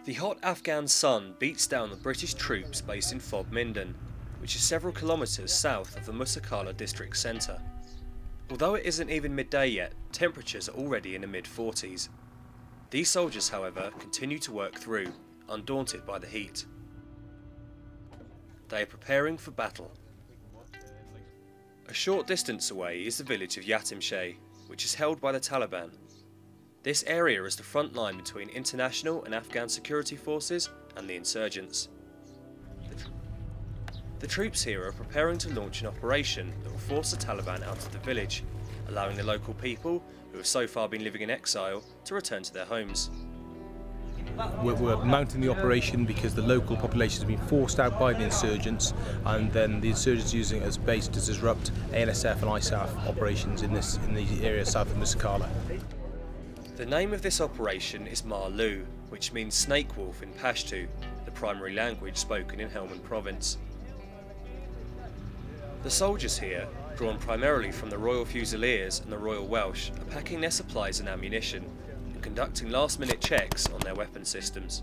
The hot Afghan sun beats down the British troops based in MINDEN, which is several kilometres south of the Musakala district centre. Although it isn't even midday yet, temperatures are already in the mid-40s. These soldiers, however, continue to work through, undaunted by the heat. They are preparing for battle. A short distance away is the village of Yatimshay, which is held by the Taliban. This area is the front line between international and Afghan security forces and the insurgents. The troops here are preparing to launch an operation that will force the Taliban out of the village, allowing the local people, who have so far been living in exile, to return to their homes. We're mounting the operation because the local population has been forced out by the insurgents, and then the insurgents using it as base to disrupt ANSF and ISAF operations in the area south of Musakala. The name of this operation is Mar Lewe, which means snake wolf in Pashto, the primary language spoken in Helmand province. The soldiers here, drawn primarily from the Royal Fusiliers and the Royal Welsh, are packing their supplies and ammunition and conducting last-minute checks on their weapon systems.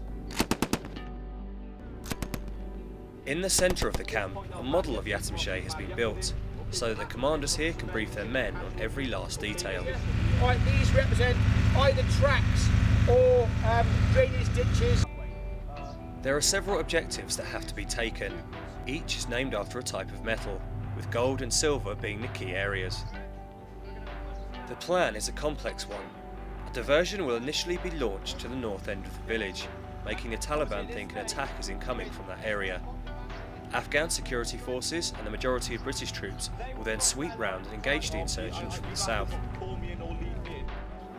In the centre of the camp, a model of Yatimshay has been built, so that the commanders here can brief their men on every last detail. Right, these represent either tracks or drainage ditches. There are several objectives that have to be taken. Each is named after a type of metal, with gold and silver being the key areas. The plan is a complex one. A diversion will initially be launched to the north end of the village, making the Taliban think an attack is incoming from that area. Afghan security forces and the majority of British troops will then sweep round and engage the insurgents from the south.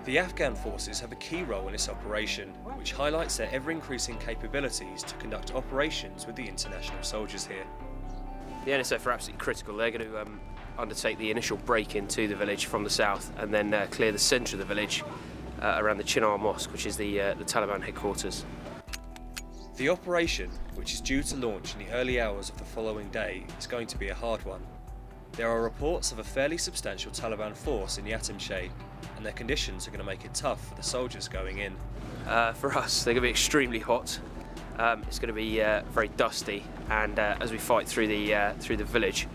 The Afghan forces have a key role in this operation, which highlights their ever-increasing capabilities to conduct operations with the international soldiers here. The NSF are absolutely critical. They're going to undertake the initial break into the village from the south and then clear the centre of the village around the Chinar Mosque, which is the Taliban headquarters. The operation, which is due to launch in the early hours of the following day, is going to be a hard one. There are reports of a fairly substantial Taliban force in Yatimshay, and their conditions are going to make it tough for the soldiers going in. For us, they're going to be extremely hot. It's going to be very dusty, and as we fight through the village,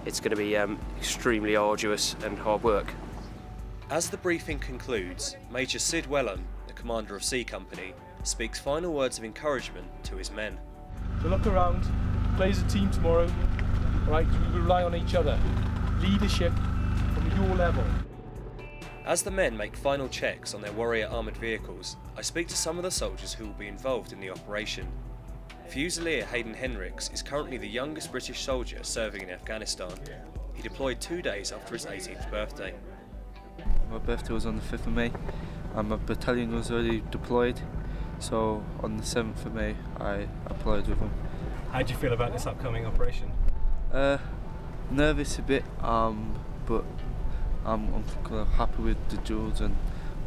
it's going to be extremely arduous and hard work. As the briefing concludes, Major Sid Wellham, the commander of C Company, speaks final words of encouragement to his men. So look around, play as a team tomorrow, right? We rely on each other. Leadership from your level. As the men make final checks on their Warrior armoured vehicles, I speak to some of the soldiers who will be involved in the operation. Fusilier Hayden Henricks is currently the youngest British soldier serving in Afghanistan. He deployed 2 days after his 18th birthday. My birthday was on the 5th of May and my battalion was already deployed, so on the 7th of May I applied with them. How do you feel about this upcoming operation? Nervous a bit, but I'm happy with the drills and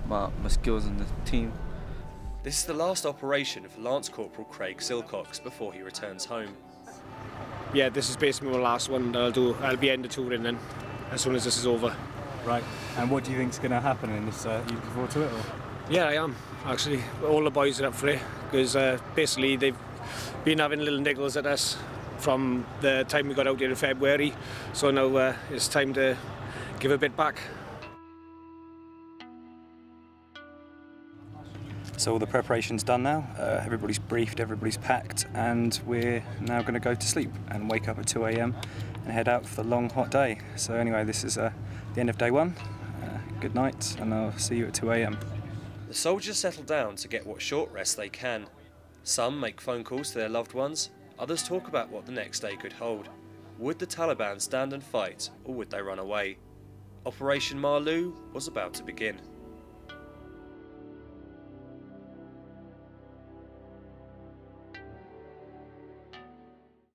my skills in the team. This is the last operation for Lance Corporal Craig Silcox before he returns home. Yeah, this is basically my last one that I'll do. I'll be ending touring then, as soon as this is over. Right, and what do you think is going to happen in this? You looking forward to it? Or? Yeah, I am, actually. All the boys are up for it, because basically they've been having little niggles at us from the time we got out here in February, so now it's time to give a bit back. So all the preparation's done now, everybody's briefed, everybody's packed, and we're now going to go to sleep and wake up at 2 AM and head out for the long hot day. So anyway, this is the end of day one. Good night, and I'll see you at 2 AM. The soldiers settle down to get what short rest they can. Some make phone calls to their loved ones, others talk about what the next day could hold. Would the Taliban stand and fight, or would they run away? Operation Mar Lewe was about to begin.